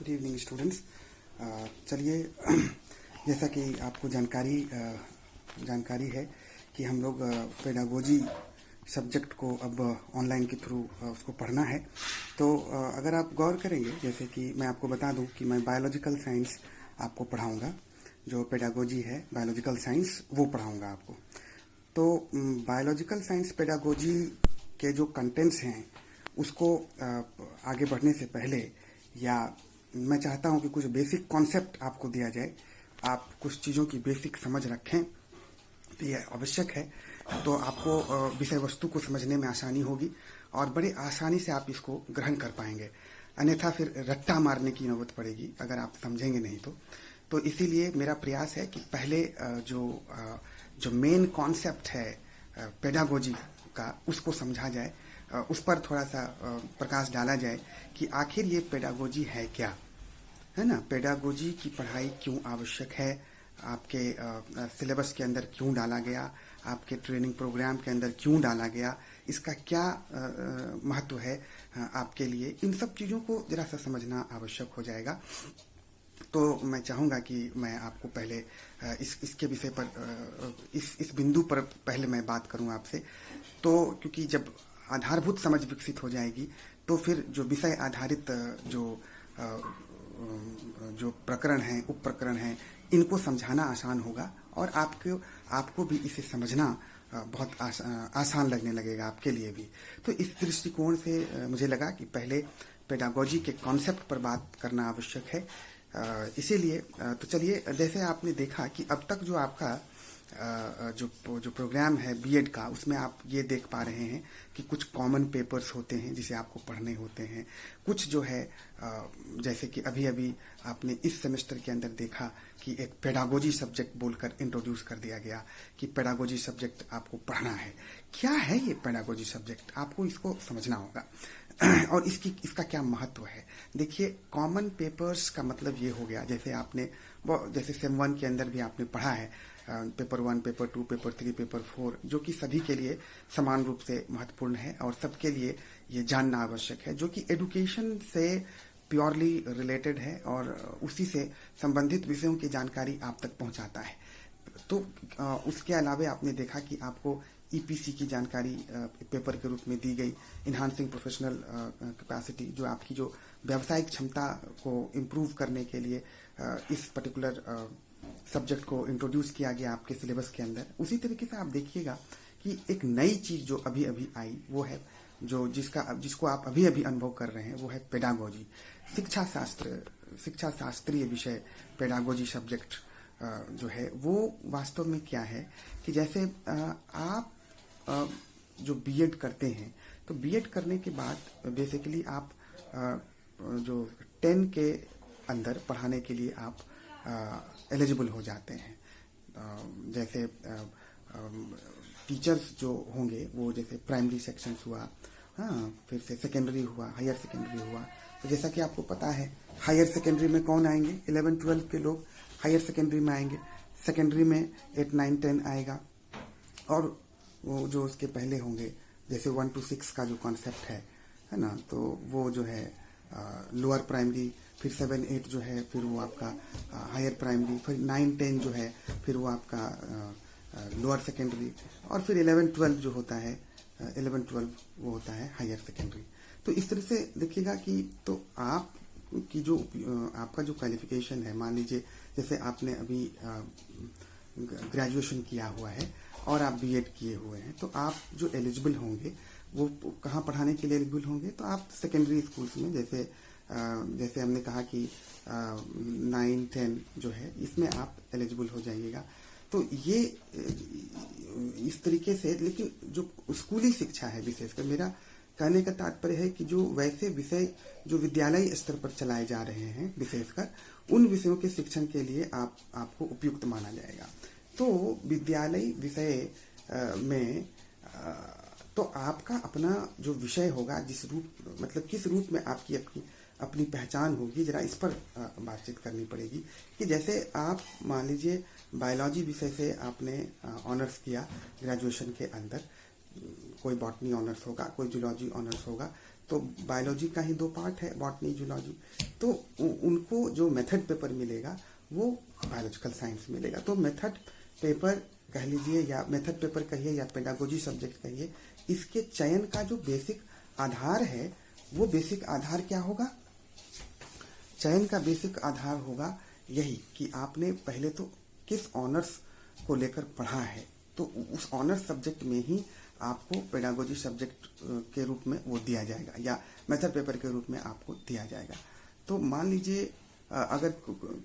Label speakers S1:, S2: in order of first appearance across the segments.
S1: Good evening students. चलिए जैसा कि आपको जानकारी है कि हम लोग पेडागोजी सब्जेक्ट को अब ऑनलाइन के थ्रू उसको पढ़ना है। तो अगर आप गौर करेंगे, जैसे कि मैं आपको बता दूं कि मैं बायोलॉजिकल साइंस आपको पढ़ाऊंगा, जो पेडागोजी है बायोलॉजिकल साइंस वो पढ़ाऊंगा आपको। तो बायोलॉजिकल साइंस पेडागोजी के जो कंटेंट्स हैं उसको आगे बढ़ने से पहले, या मैं चाहता हूं कि कुछ बेसिक कॉन्सेप्ट आपको दिया जाए, आप कुछ चीज़ों की बेसिक समझ रखें, तो यह आवश्यक है। तो आपको विषय वस्तु को समझने में आसानी होगी और बड़े आसानी से आप इसको ग्रहण कर पाएंगे। अन्यथा फिर रट्टा मारने की नौबत पड़ेगी अगर आप समझेंगे नहीं तो इसीलिए मेरा प्रयास है कि पहले जो मेन कॉन्सेप्ट है पेडागोजी का उसको समझा जाए, उस पर थोड़ा सा प्रकाश डाला जाए कि आखिर ये पेडागोजी है क्या, है ना। पेडागोजी की पढ़ाई क्यों आवश्यक है, आपके सिलेबस के अंदर क्यों डाला गया, आपके ट्रेनिंग प्रोग्राम के अंदर क्यों डाला गया, इसका क्या महत्व है आपके लिए, इन सब चीज़ों को जरा सा समझना आवश्यक हो जाएगा। तो मैं चाहूँगा कि मैं आपको पहले इसके विषय पर इस बिंदु पर पहले मैं बात करूँ आपसे। तो क्योंकि जब आधारभूत समझ विकसित हो जाएगी तो फिर जो विषय आधारित जो प्रकरण हैं, उप प्रकरण हैं, इनको समझाना आसान होगा और आपको भी इसे समझना बहुत आसान लगने लगेगा आपके लिए भी। तो इस दृष्टिकोण से मुझे लगा कि पहले पेडागोजी के कॉन्सेप्ट पर बात करना आवश्यक है। इसीलिए तो चलिए, जैसे आपने देखा कि अब तक जो आपका जो प्रोग्राम है बीएड का, उसमें आप ये देख पा रहे हैं कि कुछ कॉमन पेपर्स होते हैं जिसे आपको पढ़ने होते हैं। कुछ जो है जैसे कि अभी अभी आपने इस सेमेस्टर के अंदर देखा कि एक पेडागोजी सब्जेक्ट बोलकर इंट्रोड्यूस कर दिया गया कि पेडागोजी सब्जेक्ट आपको पढ़ना है। क्या है ये पेडागोजी सब्जेक्ट, आपको इसको समझना होगा और इसका क्या महत्व है। देखिए, कॉमन पेपर्स का मतलब ये हो गया, जैसे सेम 1 के अंदर भी आपने पढ़ा है पेपर 1, पेपर 2, पेपर 3, पेपर 4, जो कि सभी के लिए समान रूप से महत्वपूर्ण है और सबके लिए ये जानना आवश्यक है, जो कि एडुकेशन से प्योरली रिलेटेड है और उसी से संबंधित विषयों की जानकारी आप तक पहुंचाता है। तो उसके अलावा आपने देखा कि आपको ईपीसी की जानकारी पेपर के रूप में दी गई, इन्हांसिंग प्रोफेशनल कैपेसिटी, जो आपकी जो व्यावसायिक क्षमता को इम्प्रूव करने के लिए इस पर्टिकुलर सब्जेक्ट को इंट्रोड्यूस किया गया आपके सिलेबस के अंदर। उसी तरीके से आप देखिएगा कि एक नई चीज जो अभी अभी आई वो है जिसको आप अभी अभी अनुभव कर रहे हैं, वो है पेडागोजी, शिक्षा शास्त्रीय विषय। पेडागोजी सब्जेक्ट जो है वो वास्तव में क्या है कि जैसे आप जो बीएड करते हैं, तो बीएड करने के बाद बेसिकली आप जो 10 के अंदर पढ़ाने के लिए आप एलिजिबल हो जाते हैं। जैसे टीचर्स जो होंगे वो जैसे प्राइमरी सेक्शंस हुआ, हाँ, फिर से सेकेंडरी हुआ, हायर सेकेंडरी हुआ। तो जैसा कि आपको पता है हायर सेकेंडरी में कौन आएंगे, 11-12 के लोग हायर सेकेंडरी में आएंगे। सेकेंडरी में 8, 9, 10 आएगा और वो जो उसके पहले होंगे, जैसे 1 to 6 का जो कॉन्सेप्ट है ना, तो वो जो है लोअर प्राइमरी, फिर 7, 8 जो है फिर वो आपका हायर प्राइमरी, फिर 9, 10 जो है फिर वो आपका लोअर सेकेंडरी, और फिर 11, 12 जो होता है 11, 12 वो होता है हायर सेकेंडरी। तो इस तरह से देखिएगा कि तो आप की जो आपका जो क्वालिफिकेशन है, मान लीजिए जैसे आपने अभी ग्रेजुएशन किया हुआ है और आप बीएड किए हुए हैं, तो आप जो एलिजिबल होंगे वो कहाँ पढ़ाने के लिए एलिजिबल होंगे, तो आप सेकेंडरी स्कूल्स में, जैसे हमने कहा कि 9, 10 जो है इसमें आप एलिजिबल हो जाइएगा। तो ये इस तरीके से, लेकिन जो स्कूली शिक्षा है, विशेषकर मेरा कहने का तात्पर्य है कि जो वैसे विषय जो विद्यालय स्तर पर चलाए जा रहे हैं, विशेषकर उन विषयों के शिक्षण के लिए आपको उपयुक्त माना जाएगा। तो विद्यालय विषय में तो आपका अपना जो विषय होगा, मतलब किस रूप में आपकी अपनी पहचान होगी, जरा इस पर बातचीत करनी पड़ेगी। कि जैसे आप मान लीजिए बायोलॉजी विषय से आपने ऑनर्स किया ग्रेजुएशन के अंदर, कोई बॉटनी ऑनर्स होगा, कोई जूलॉजी ऑनर्स होगा, तो बायोलॉजी का ही 2 पार्ट है, बॉटनी, जूलॉजी। तो उनको जो मेथड पेपर मिलेगा वो बायोलॉजिकल साइंस मिलेगा। तो मेथड पेपर कह लीजिए या मेथड पेपर कहिए या पेडागोजी सब्जेक्ट कहिए, इसके चयन का जो बेसिक आधार है वो बेसिक आधार क्या होगा? चयन का बेसिक आधार होगा यही कि आपने पहले तो किस ऑनर्स को लेकर पढ़ा है, तो उस ऑनर्स सब्जेक्ट में ही आपको पेडागोजी सब्जेक्ट के रूप में वो दिया जाएगा या मेथड पेपर के रूप में आपको दिया जाएगा। तो मान लीजिए अगर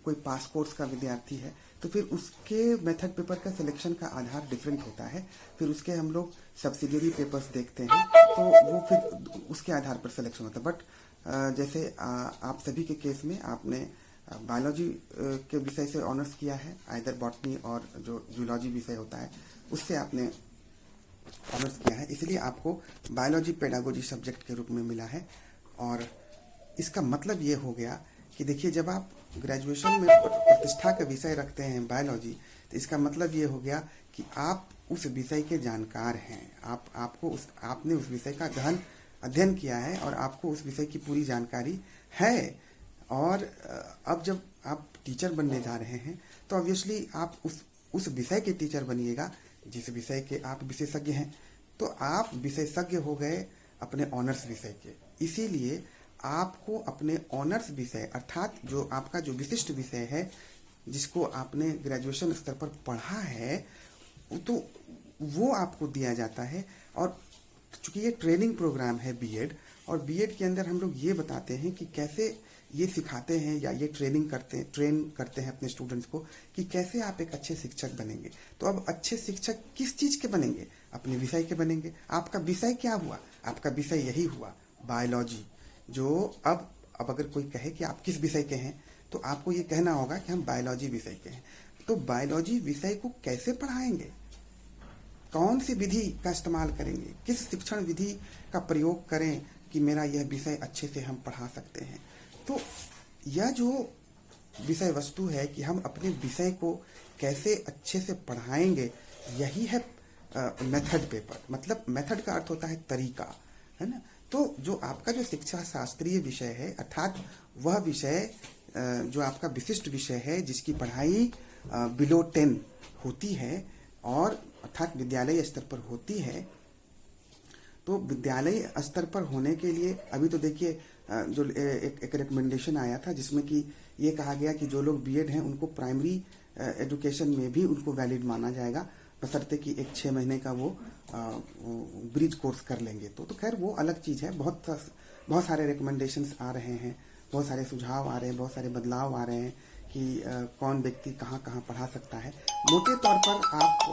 S1: कोई पास कोर्स का विद्यार्थी है तो फिर उसके मेथड पेपर का सिलेक्शन का आधार डिफरेंट होता है। फिर उसके हम लोग सब्सिडियरी पेपर्स देखते हैं तो वो फिर उसके आधार पर सिलेक्शन होता है। बट जैसे आप सभी के केस में आपने बायोलॉजी के विषय से ऑनर्स किया है, आइदर बॉटनी और जो जूलॉजी विषय होता है उससे आपने ऑनर्स किया है, इसलिए आपको बायोलॉजी पेडागोजी सब्जेक्ट के रूप में मिला है। और इसका मतलब ये हो गया कि देखिए, जब आप ग्रेजुएशन में प्रतिष्ठा का विषय रखते हैं बायोलॉजी, तो इसका मतलब ये हो गया कि आप उस विषय के जानकार हैं। आपने उस विषय का गहन अध्ययन किया है और आपको उस विषय की पूरी जानकारी है। और अब जब आप टीचर बनने जा रहे हैं तो ऑब्वियसली आप उस विषय के टीचर बनिएगा जिस विषय के आप विशेषज्ञ हैं। तो आप विशेषज्ञ हो गए अपने ऑनर्स विषय के, इसीलिए आपको अपने ऑनर्स विषय अर्थात जो आपका जो विशिष्ट विषय है जिसको आपने ग्रेजुएशन स्तर पर पढ़ा है तो वो आपको दिया जाता है। और चूंकि ये ट्रेनिंग प्रोग्राम है बीएड, और बीएड के अंदर हम लोग ये बताते हैं कि कैसे ये सिखाते हैं या ये ट्रेन करते हैं अपने स्टूडेंट्स को कि कैसे आप एक अच्छे शिक्षक बनेंगे। तो अब अच्छे शिक्षक किस चीज के बनेंगे? अपने विषय के बनेंगे। आपका विषय क्या हुआ? आपका विषय यही हुआ बायोलॉजी। जो अब अगर कोई कहे कि आप किस विषय के हैं तो आपको ये कहना होगा कि हम बायोलॉजी विषय के हैं। तो बायोलॉजी विषय को कैसे पढ़ाएंगे? कौन सी विधि का इस्तेमाल करेंगे? किस शिक्षण विधि का प्रयोग करें कि मेरा यह विषय अच्छे से हम पढ़ा सकते हैं? तो यह जो विषय वस्तु है कि हम अपने विषय को कैसे अच्छे से पढ़ाएंगे, यही है मेथड पेपर। मतलब मेथड का अर्थ होता है तरीका, है ना। तो जो आपका जो शिक्षा शास्त्रीय विषय है अर्थात वह विषय जो आपका विशिष्ट विषय है जिसकी पढ़ाई बिलो 10 होती है और अर्थात विद्यालय स्तर पर होती है, तो विद्यालय स्तर पर होने के लिए अभी तो देखिए जो एक रिकमेंडेशन आया था जिसमें कि ये कहा गया कि जो लोग बीएड हैं उनको प्राइमरी एजुकेशन में भी उनको वैलिड माना जाएगा, बशर्ते कि एक 6 महीने का वो ब्रिज कोर्स कर लेंगे। तो खैर वो अलग चीज़ है। बहुत सारे रिकमेंडेशंस आ रहे हैं, बहुत सारे सुझाव आ रहे हैं, बहुत सारे बदलाव आ रहे हैं कि कौन व्यक्ति कहाँ कहाँ पढ़ा सकता है। मोटे तौर पर आप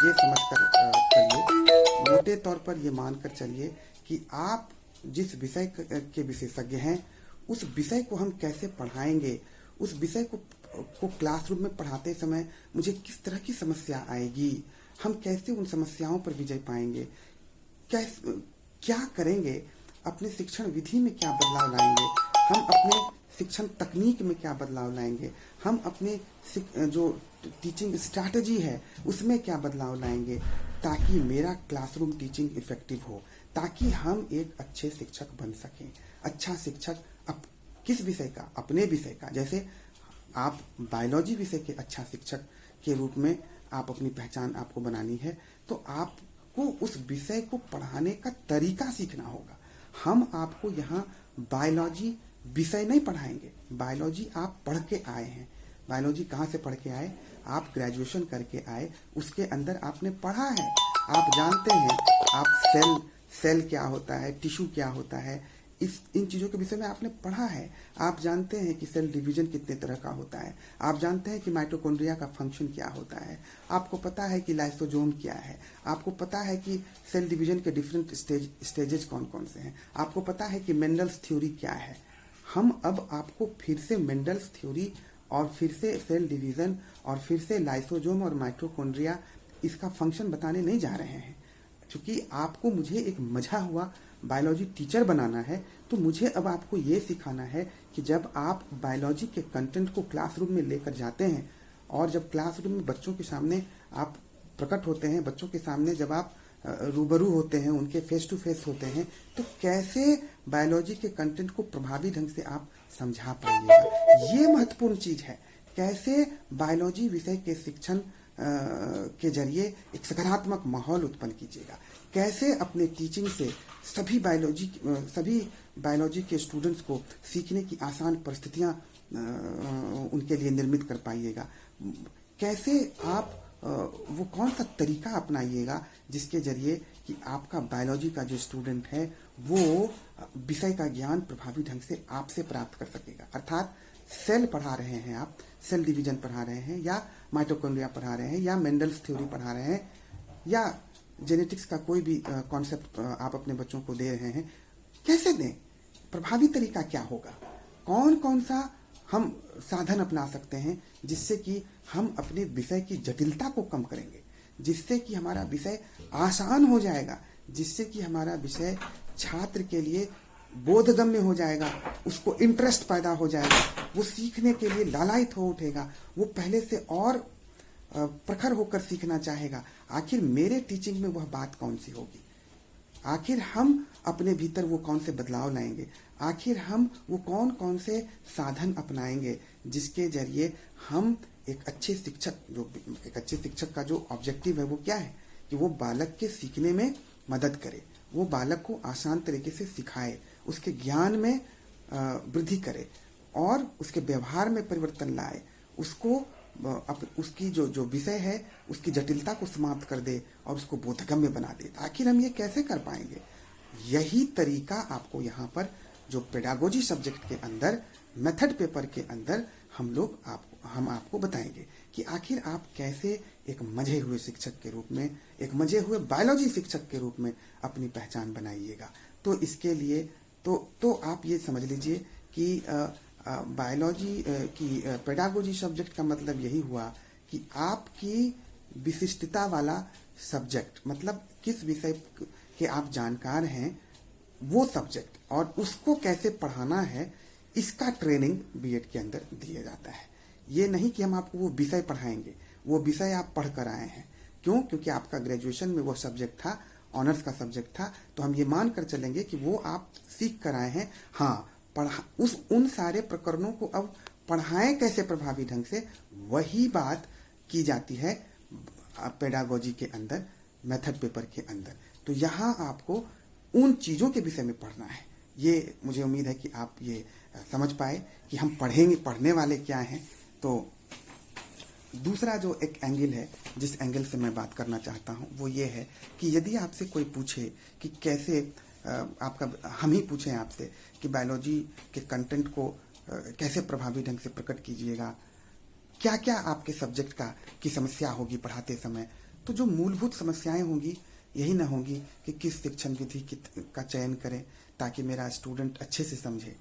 S1: ये समझ कर चलिए, मोटे तौर पर ये मानकर चलिए कि आप जिस विषय के विशेषज्ञ हैं उस विषय को हम कैसे पढ़ाएंगे, उस विषय को क्लासरूम में पढ़ाते समय मुझे किस तरह की समस्या आएगी, हम कैसे उन समस्याओं पर विजय पाएंगे, क्या करेंगे, अपने शिक्षण विधि में क्या बदलाव लाएंगे, हम अपने शिक्षण तकनीक में क्या बदलाव लाएंगे, हम अपने जो टीचिंग स्ट्रैटेजी है उसमें क्या बदलाव लाएंगे, ताकि मेरा क्लासरूम टीचिंग इफेक्टिव हो, ताकि हम एक अच्छे शिक्षक बन सकें। अच्छा शिक्षक किस विषय का? अपने विषय का। जैसे आप बायोलॉजी विषय के अच्छा शिक्षक के रूप में आप अपनी पहचान आपको बनानी है, तो आपको उस विषय को पढ़ाने का तरीका सीखना होगा। हम आपको यहाँ बायोलॉजी विषय नहीं पढ़ाएंगे। बायोलॉजी आप पढ़ के आए हैं। बायोलॉजी कहाँ से पढ़ के आए? आप ग्रेजुएशन करके आए, उसके अंदर आपने पढ़ा है, आप जानते हैं। आप सेल क्या होता है, टिश्यू क्या होता है, इन चीज़ों के विषय में आपने पढ़ा है। आप जानते हैं कि सेल डिवीजन कितने तरह का होता है, आप जानते हैं कि माइटोकॉन्ड्रिया का फंक्शन क्या होता है, आपको पता है कि लाइसोसोम क्या है, आपको पता है कि सेल डिवीजन के डिफरेंट स्टेजेस कौन कौन से हैं, आपको पता है कि मेंडल्स थ्योरी क्या है। हम अब आपको फिर से मेंडल्स थ्योरी और फिर से सेल डिवीजन और फिर से लाइसोसोम और माइटोकॉन्ड्रिया इसका फंक्शन बताने नहीं जा रहे हैं। क्योंकि आपको मुझे एक मजा हुआ बायोलॉजी टीचर बनाना है, तो मुझे अब आपको ये सिखाना है कि जब आप बायोलॉजी के कंटेंट को क्लासरूम में लेकर जाते हैं और जब क्लासरूम में बच्चों के सामने आप प्रकट होते हैं, बच्चों के सामने जब आप रूबरू होते हैं, उनके फेस टू फेस होते हैं, तो कैसे बायोलॉजी के कंटेंट को प्रभावी ढंग से आप समझा पाइएगा, ये महत्वपूर्ण चीज है। कैसे बायोलॉजी विषय के शिक्षण के जरिए एक सकारात्मक माहौल उत्पन्न कीजिएगा, कैसे अपने टीचिंग से सभी बायोलॉजी के स्टूडेंट्स को सीखने की आसान परिस्थितियां उनके लिए निर्मित कर पाइएगा, कैसे आप वो कौन सा तरीका अपनाइएगा जिसके जरिए कि आपका बायोलॉजी का जो स्टूडेंट है वो विषय का ज्ञान प्रभावी ढंग से आपसे प्राप्त कर सकेगा। अर्थात सेल पढ़ा रहे हैं आप, सेल डिवीजन पढ़ा रहे हैं, या माइटोकॉन्ड्रिया पढ़ा रहे हैं, या मेंडल्स थ्योरी पढ़ा रहे हैं, या जेनेटिक्स का कोई भी कॉन्सेप्ट आप अपने बच्चों को दे रहे हैं, कैसे दें, प्रभावी तरीका क्या होगा, कौन कौन सा हम साधन अपना सकते हैं जिससे कि हम अपने विषय की जटिलता को कम करेंगे, जिससे कि हमारा विषय आसान हो जाएगा, जिससे कि हमारा विषय छात्र के लिए बोधगम्य हो जाएगा, उसको इंटरेस्ट पैदा हो जाएगा, वो सीखने के लिए लालायित हो उठेगा, वो पहले से और प्रखर होकर सीखना चाहेगा। आखिर मेरे टीचिंग में वह बात कौन सी होगी, आखिर हम अपने भीतर वो कौन से बदलाव लाएंगे, आखिर हम वो कौन कौन से साधन अपनाएंगे जिसके जरिए हम एक अच्छे शिक्षक का जो ऑब्जेक्टिव है वो क्या है कि वो बालक के सीखने में मदद करे, वो बालक को आसान तरीके से सिखाए, उसके ज्ञान में वृद्धि करे और उसके व्यवहार में परिवर्तन लाए, उसको उसकी जो विषय है उसकी जटिलता को समाप्त कर दे और उसको बोधगम्य बना दे। आखिर हम ये कैसे कर पाएंगे? यही तरीका आपको यहाँ पर जो पेडागोजी सब्जेक्ट के अंदर मेथड पेपर के अंदर हम आपको बताएंगे कि आखिर आप कैसे एक मजे हुए शिक्षक के रूप में, एक मजे हुए बायोलॉजी शिक्षक के रूप में अपनी पहचान बनाइएगा। तो इसके लिए तो आप ये समझ लीजिए कि बायोलॉजी की पेडागोजी सब्जेक्ट का मतलब यही हुआ कि आपकी विशिष्टता वाला सब्जेक्ट, मतलब किस विषय के आप जानकार हैं वो सब्जेक्ट और उसको कैसे पढ़ाना है, इसका ट्रेनिंग बीएड के अंदर दिया जाता है। ये नहीं कि हम आपको वो विषय पढ़ाएंगे, वो विषय आप पढ़ कर आए हैं। क्यों? क्योंकि आपका ग्रेजुएशन में वो सब्जेक्ट था, ऑनर्स का सब्जेक्ट था, तो हम ये मान कर चलेंगे कि वो आप सीख कर आए हैं। हाँ, उन सारे प्रकरणों को अब पढ़ाएं कैसे प्रभावी ढंग से, वही बात की जाती है पेडागोजी के अंदर, मेथड पेपर के अंदर। तो यहाँ आपको उन चीजों के विषय में पढ़ना है। ये मुझे उम्मीद है कि आप ये समझ पाए कि हम पढ़ने वाले क्या हैं। तो दूसरा जो एक एंगल है, जिस एंगल से मैं बात करना चाहता हूं, वो ये है कि यदि आपसे कोई पूछे कि कैसे हम ही पूछें आपसे कि बायोलॉजी के कंटेंट को कैसे प्रभावी ढंग से प्रकट कीजिएगा, क्या क्या आपके सब्जेक्ट की समस्या होगी पढ़ाते समय, तो जो मूलभूत समस्याएं होंगी यही ना होंगी कि किस शिक्षण विधि का चयन करें ताकि मेरा स्टूडेंट अच्छे से समझे।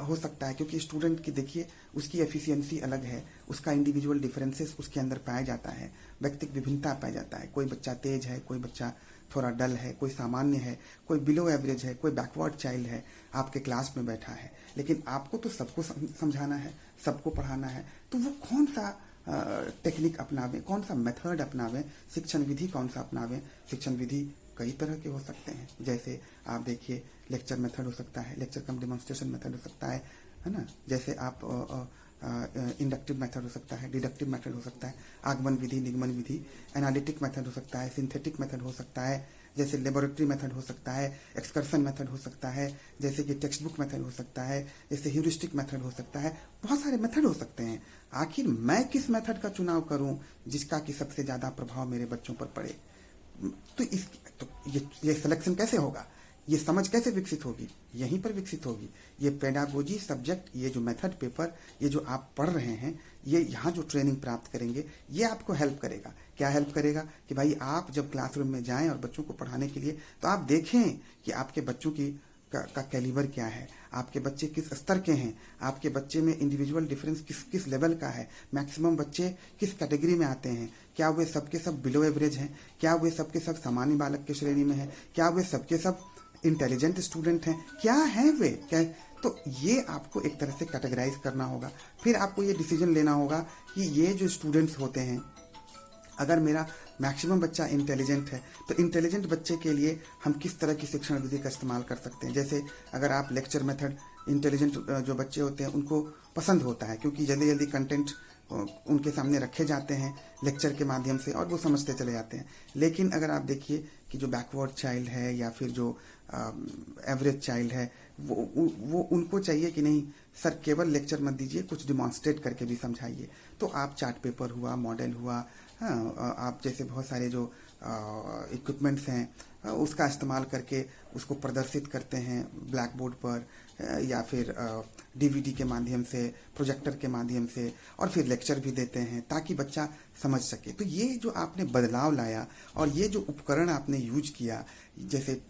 S1: हो सकता है क्योंकि स्टूडेंट की देखिए उसकी एफिशिएंसी अलग है, उसका इंडिविजुअल डिफरेंसेस उसके अंदर पाया जाता है, व्यक्तिगत विभिन्नता पाया जाता है। कोई बच्चा तेज है, कोई बच्चा थोड़ा डल है, कोई सामान्य है, कोई बिलो एवरेज है, कोई बैकवर्ड चाइल्ड है, आपके क्लास में बैठा है। लेकिन आपको तो सबको समझाना है, सबको पढ़ाना है, तो वो कौन सा टेक्निक अपनावें, कौन सा मेथड अपनावें, शिक्षण विधि कौन सा अपनावें। शिक्षण विधि कई तरह के हो सकते हैं, जैसे आप देखिए लेक्चर मेथड हो सकता है, लेक्चर कम डेमोन्स्ट्रेशन मेथड हो सकता है ना। जैसे आप इंडक्टिव मेथड हो सकता है, डिडक्टिव मेथड हो सकता है, आगमन विधि, निगमन विधि, एनालिटिक मेथड हो सकता है, सिंथेटिक मेथड हो सकता है, जैसे लेबोरेटरी मेथड हो सकता है, एक्सकर्सन मेथड हो सकता है, जैसे कि टेक्स्ट बुक मेथड हो सकता है, जैसे ह्यूरिस्टिक मेथड हो सकता है। बहुत सारे मेथड हो सकते हैं। आखिर मैं किस मेथड का चुनाव करूं जिसका कि सबसे ज्यादा प्रभाव मेरे बच्चों पर पड़े? तो ये सिलेक्शन कैसे होगा, ये समझ कैसे विकसित होगी? यहीं पर विकसित होगी। ये पेडागोजी सब्जेक्ट, ये जो मेथड पेपर, ये जो आप पढ़ रहे हैं, ये यहाँ जो ट्रेनिंग प्राप्त करेंगे, ये आपको हेल्प करेगा। क्या हेल्प करेगा कि भाई आप जब क्लासरूम में जाएं और बच्चों को पढ़ाने के लिए, तो आप देखें कि आपके बच्चों का कैलिबर क्या है, आपके बच्चे किस स्तर के हैं, आपके बच्चे में इंडिविजुअल डिफरेंस किस लेवल का है, मैक्सिमम बच्चे किस कैटेगरी में आते हैं, क्या वे सबके सब बिलो एवरेज हैं, क्या वे सबके सब सामान्य बालक की श्रेणी में हैं, क्या वे सबके सब इंटेलिजेंट स्टूडेंट हैं, क्या हैं वे, क्या। तो ये आपको एक तरह से कैटेगराइज करना होगा। फिर आपको ये डिसीजन लेना होगा कि ये जो स्टूडेंट्स होते हैं अगर मेरा मैक्सिमम बच्चा इंटेलिजेंट है तो इंटेलिजेंट बच्चे के लिए हम किस तरह की शिक्षण विधि का इस्तेमाल कर सकते हैं। जैसे अगर आप लेक्चर मेथड, इंटेलिजेंट जो बच्चे होते हैं उनको पसंद होता है क्योंकि जल्दी जल्दी कंटेंट उनके सामने रखे जाते हैं लेक्चर के माध्यम से और वो समझते चले जाते हैं। लेकिन अगर आप देखिए कि जो बैकवर्ड चाइल्ड है या फिर जो एवरेज चाइल्ड है वो उनको चाहिए कि नहीं सर केवल लेक्चर मत दीजिए, कुछ डिमॉन्स्ट्रेट करके भी समझाइए। तो आप चार्ट पेपर हुआ, मॉडल हुआ, हाँ, आप जैसे बहुत सारे जो इक्विपमेंट्स हैं उसका इस्तेमाल करके उसको प्रदर्शित करते हैं ब्लैक बोर्ड पर या फिर डीवीडी के माध्यम से, प्रोजेक्टर के माध्यम से, और फिर लेक्चर भी देते हैं ताकि बच्चा समझ सके। तो ये जो आपने बदलाव लाया और ये जो उपकरण आपने यूज किया, जैसे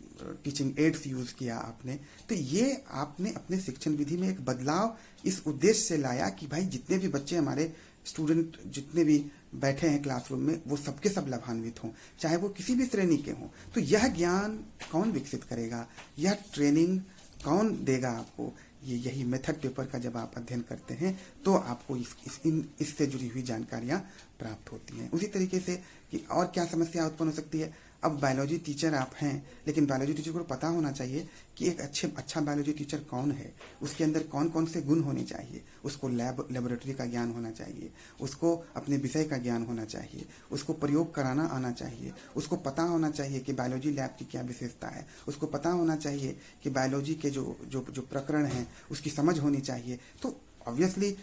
S1: टीचिंग एड्स यूज किया आपने, तो ये आपने अपने शिक्षण विधि में एक बदलाव इस उद्देश्य से लाया कि भाई जितने भी बच्चे हमारे स्टूडेंट जितने भी बैठे हैं क्लासरूम में वो सबके सब लाभान्वित हों, चाहे वो किसी भी श्रेणी के हों। तो यह ज्ञान कौन विकसित करेगा, यह ट्रेनिंग कौन देगा आपको? यही मेथड पेपर का जब आप अध्ययन करते हैं तो आपको इससे जुड़ी हुई जानकारियां प्राप्त होती हैं। उसी तरीके से कि और क्या समस्या उत्पन्न हो सकती है। अब बायोलॉजी टीचर आप हैं, लेकिन बायोलॉजी टीचर को पता होना चाहिए कि एक अच्छा बायोलॉजी टीचर कौन है, उसके अंदर कौन कौन से गुण होने चाहिए। उसको लेबोरेटरी का ज्ञान होना चाहिए, उसको अपने विषय का ज्ञान होना चाहिए, उसको प्रयोग कराना आना चाहिए, उसको पता होना चाहिए कि बायोलॉजी लैब की क्या विशेषता है, उसको पता होना चाहिए कि बायोलॉजी के जो प्रकरण हैं उसकी समझ होनी चाहिए। तो ऑब्वियसली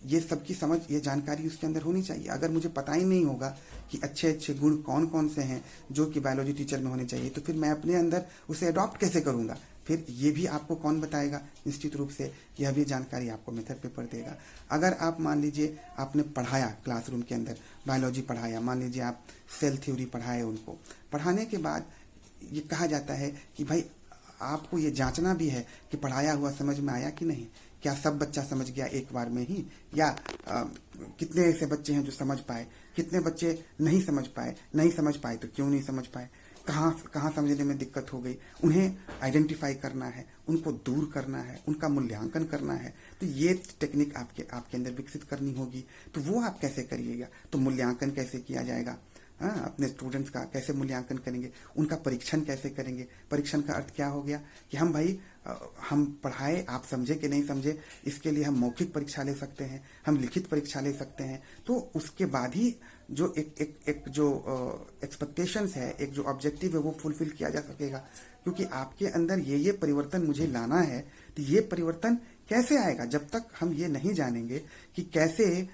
S1: ये सबकी समझ, ये जानकारी उसके अंदर होनी चाहिए। अगर मुझे पता ही नहीं होगा कि अच्छे अच्छे गुण कौन कौन से हैं जो कि बायोलॉजी टीचर में होने चाहिए, तो फिर मैं अपने अंदर उसे अडॉप्ट कैसे करूंगा? फिर ये भी आपको कौन बताएगा? निश्चित रूप से यह भी जानकारी आपको मेथड पेपर देगा। अगर आप मान लीजिए आपने पढ़ाया क्लासरूम के अंदर, बायोलॉजी पढ़ाया, मान लीजिए आप सेल थ्योरी पढ़ाए, उनको पढ़ाने के बाद ये कहा जाता है कि भाई आपको ये जांचना भी है कि पढ़ाया हुआ समझ में आया कि नहीं, क्या सब बच्चा समझ गया एक बार में ही, या कितने ऐसे बच्चे हैं जो समझ पाए, कितने बच्चे नहीं समझ पाए तो क्यों नहीं समझ पाए, कहाँ समझने में दिक्कत हो गई, उन्हें आइडेंटिफाई करना है, उनको दूर करना है, उनका मूल्यांकन करना है। तो ये टेक्निक आपके अंदर विकसित करनी होगी। तो वो आप कैसे करिएगा? तो मूल्यांकन कैसे किया जाएगा? हाँ, अपने स्टूडेंट्स का कैसे मूल्यांकन करेंगे, उनका परीक्षण कैसे करेंगे? परीक्षण का अर्थ क्या हो गया कि हम भाई हम पढ़ाए, आप समझे कि नहीं समझे, इसके लिए हम मौखिक परीक्षा ले सकते हैं, हम लिखित परीक्षा ले सकते हैं। तो उसके बाद ही जो एक जो एक्सपेक्टेशंस है, एक जो ऑब्जेक्टिव है वो फुलफिल किया जा सकेगा। क्योंकि आपके अंदर ये परिवर्तन मुझे लाना है, तो ये परिवर्तन कैसे आएगा? जब तक हम ये नहीं जानेंगे कि कैसे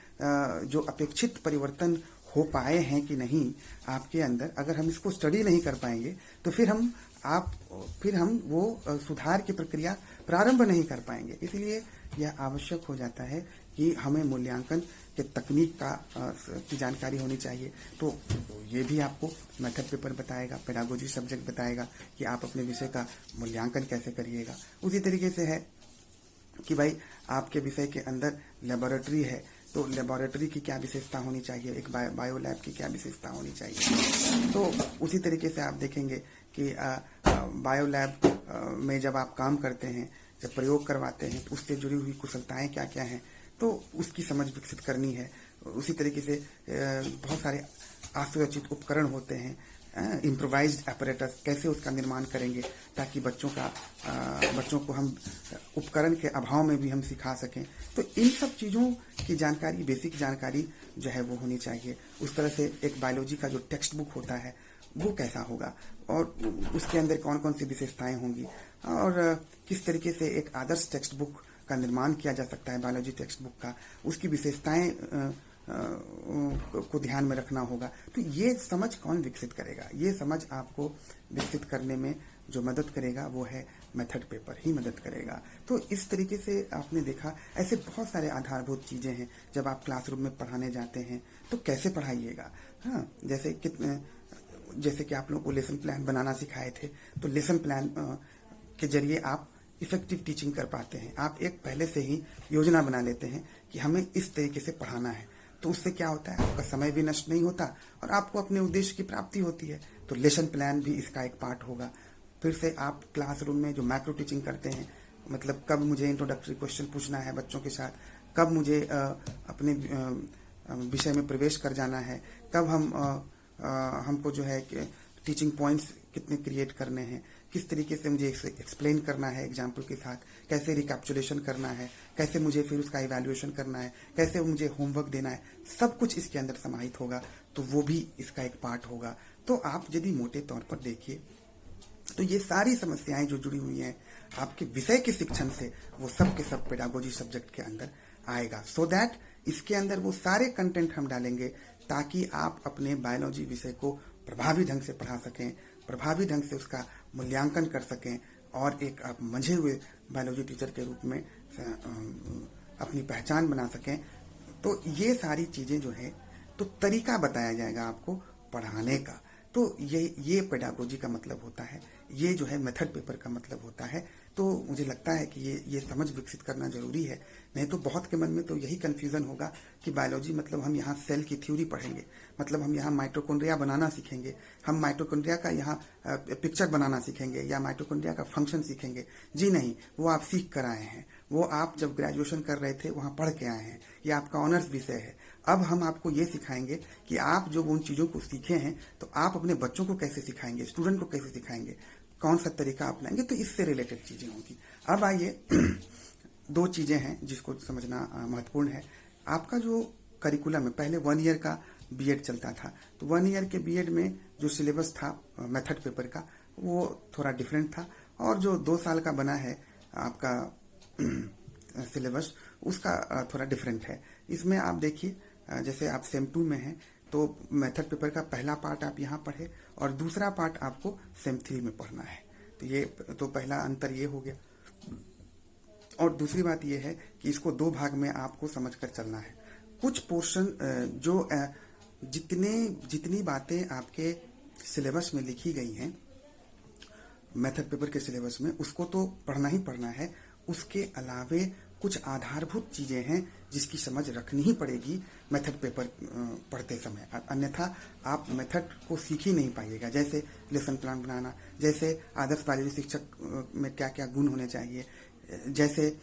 S1: जो अपेक्षित परिवर्तन हो पाए हैं कि नहीं आपके अंदर, अगर हम इसको स्टडी नहीं कर पाएंगे तो फिर हम वो सुधार की प्रक्रिया प्रारंभ नहीं कर पाएंगे। इसलिए यह आवश्यक हो जाता है कि हमें मूल्यांकन के तकनीक की जानकारी होनी चाहिए। तो ये भी आपको मेथड पेपर बताएगा, पेडागोजी सब्जेक्ट बताएगा कि आप अपने विषय का मूल्यांकन कैसे करिएगा। उसी तरीके से है कि भाई आपके विषय के अंदर लेबोरेटरी है, तो लेबोरेटरी की क्या विशेषता होनी चाहिए, एक बायो लैब की क्या विशेषता होनी चाहिए। तो उसी तरीके से आप देखेंगे कि बायो लैब में जब आप काम करते हैं, जब प्रयोग करवाते हैं, तो उससे जुड़ी हुई कुशलताएं क्या क्या हैं, तो उसकी समझ विकसित करनी है। उसी तरीके से बहुत सारे असुरक्षित उपकरण होते हैं, इम्प्रोवाइज्ड अपरेटस, कैसे उसका निर्माण करेंगे ताकि बच्चों को हम उपकरण के अभाव में भी हम सिखा सकें। तो इन सब चीज़ों की जानकारी, बेसिक जानकारी जो है वो होनी चाहिए। उस तरह से एक बायोलॉजी का जो टेक्स्ट बुक होता है वो कैसा होगा और उसके अंदर कौन कौन सी विशेषताएं होंगी और किस तरीके से एक आदर्श टेक्स्ट बुक का निर्माण किया जा सकता है बायोलॉजी टेक्स्ट बुक का, उसकी विशेषताएं को ध्यान में रखना होगा। तो ये समझ कौन विकसित करेगा? ये समझ आपको विकसित करने में जो मदद करेगा वो है मेथड पेपर ही मदद करेगा। तो इस तरीके से आपने देखा, ऐसे बहुत सारे आधारभूत चीज़ें हैं। जब आप क्लासरूम में पढ़ाने जाते हैं तो कैसे पढ़ाइएगा। हाँ, जैसे कि आप लोगों को लेसन प्लान बनाना सिखाए थे, तो लेसन प्लान के जरिए आप इफेक्टिव टीचिंग कर पाते हैं। आप एक पहले से ही योजना बना लेते हैं कि हमें इस तरीके से पढ़ाना है, तो उससे क्या होता है, आपका समय भी नष्ट नहीं होता और आपको अपने उद्देश्य की प्राप्ति होती है। तो लेसन प्लान भी इसका एक पार्ट होगा। फिर से आप क्लासरूम में जो मैक्रो टीचिंग करते हैं, मतलब कब मुझे इंट्रोडक्टरी क्वेश्चन पूछना है बच्चों के साथ, कब मुझे अपने विषय में प्रवेश कर जाना है, कब हमको जो है टीचिंग पॉइंट्स कितने क्रिएट करने हैं, किस तरीके से मुझे एक्सप्लेन करना है एग्जाम्पल के साथ, कैसे रिकैप्चुलेशन करना है, कैसे मुझे फिर उसका इवैल्यूएशन करना है, कैसे मुझे होमवर्क देना है, सब कुछ इसके अंदर समाहित होगा। तो वो भी इसका एक पार्ट होगा। तो आप यदि मोटे तौर पर देखिए तो ये सारी समस्याएं जो जुड़ी हुई हैं आपके विषय के शिक्षण से, वो सब के सब पेडागोजी सब्जेक्ट के अंदर आएगा। सो दैट इसके अंदर वो सारे कंटेंट हम डालेंगे ताकि आप अपने बायोलॉजी विषय को प्रभावी ढंग से पढ़ा सकें, प्रभावी ढंग से उसका मूल्यांकन कर सकें और एक आप मंझे हुए बायोलॉजी टीचर के रूप में अपनी पहचान बना सकें। तो ये सारी चीजें जो है, तो तरीका बताया जाएगा आपको पढ़ाने का। तो ये पेडागोजी का मतलब होता है, ये जो है मेथड पेपर का मतलब होता है। तो मुझे लगता है कि ये समझ विकसित करना जरूरी है। नहीं तो बहुत के मन में तो यही कंफ्यूजन होगा कि बायोलॉजी मतलब हम यहाँ सेल की थ्योरी पढ़ेंगे, मतलब हम यहाँ माइटोकॉन्ड्रिया बनाना सीखेंगे, हम माइटोकॉन्ड्रिया का यहाँ पिक्चर बनाना सीखेंगे या माइटोकॉन्ड्रिया का फंक्शन सीखेंगे। जी नहीं, वो आप सीख कर आए हैं, वो आप जब ग्रेजुएशन कर रहे थे वहां पढ़ के आए हैं, ये आपका ऑनर्स विषय है। अब हम आपको ये सिखाएंगे कि आप जो उन चीजों को सीखे हैं तो आप अपने बच्चों को कैसे सिखाएंगे, स्टूडेंट को कैसे सिखाएंगे, कौन सा तरीका अपनाएंगे। तो इससे रिलेटेड चीजें होंगी। अब आइए दो चीजें हैं जिसको समझना महत्वपूर्ण है। आपका जो करिकुलम है, पहले 1 ईयर का बीएड चलता था, तो 1 ईयर के बीएड में जो सिलेबस था मेथड पेपर का, वो थोड़ा डिफरेंट था। और जो 2 साल का बना है आपका सिलेबस, उसका थोड़ा डिफरेंट है। इसमें आप देखिए, जैसे आप सेम 2 में हैं तो मेथड पेपर का पहला पार्ट आप यहाँ पढ़े और दूसरा पार्ट आपको सेम 3 में पढ़ना है। तो ये तो पहला अंतर ये हो गया। और दूसरी बात ये है कि इसको 2 भाग में आपको समझकर चलना है। कुछ पोर्शन जो जितनी बातें आपके सिलेबस में लिखी गई हैं मेथड पेपर के सिलेबस में, उसको तो पढ़ना ही पढ़ना है। उसके अलावे कुछ आधारभूत चीजें हैं जिसकी समझ रखनी ही पड़ेगी मेथड पेपर पढ़ते समय, अन्यथा आप मेथड को सीख ही नहीं पाइएगा। जैसे लेसन प्लान बनाना, जैसे आदर्श बायोलॉजी शिक्षक में क्या क्या गुण होने चाहिए, जैसे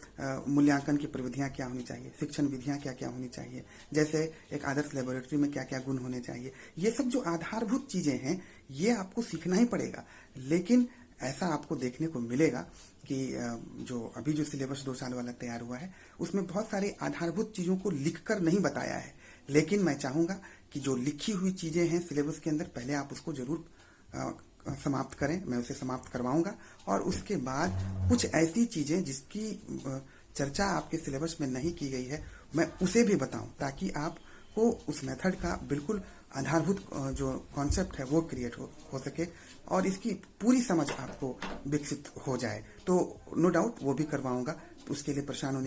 S1: मूल्यांकन की प्रविधियां क्या होनी चाहिए, शिक्षण विधियां क्या क्या होनी चाहिए, जैसे एक आदर्श लेबोरेटरी में क्या क्या गुण होने चाहिए। ये सब जो आधारभूत चीजें हैं ये आपको सीखना ही पड़ेगा। लेकिन ऐसा आपको देखने को मिलेगा कि जो अभी जो सिलेबस 2 साल वाला तैयार हुआ है उसमें बहुत सारी आधारभूत चीजों को लिखकर नहीं बताया है। लेकिन मैं चाहूंगा कि जो लिखी हुई चीजें हैं सिलेबस के अंदर, पहले आप उसको जरूर समाप्त करें। मैं उसे समाप्त करवाऊंगा और उसके बाद कुछ ऐसी चीजें जिसकी चर्चा आपके सिलेबस में नहीं की गई है मैं उसे भी बताऊं, ताकि आपको उस मेथड का बिल्कुल आधारभूत जो कॉन्सेप्ट है वो क्रिएट हो सके और इसकी पूरी समझ आपको विकसित हो जाए। तो नो डाउट वो भी करवाऊंगा, उसके लिए परेशान होने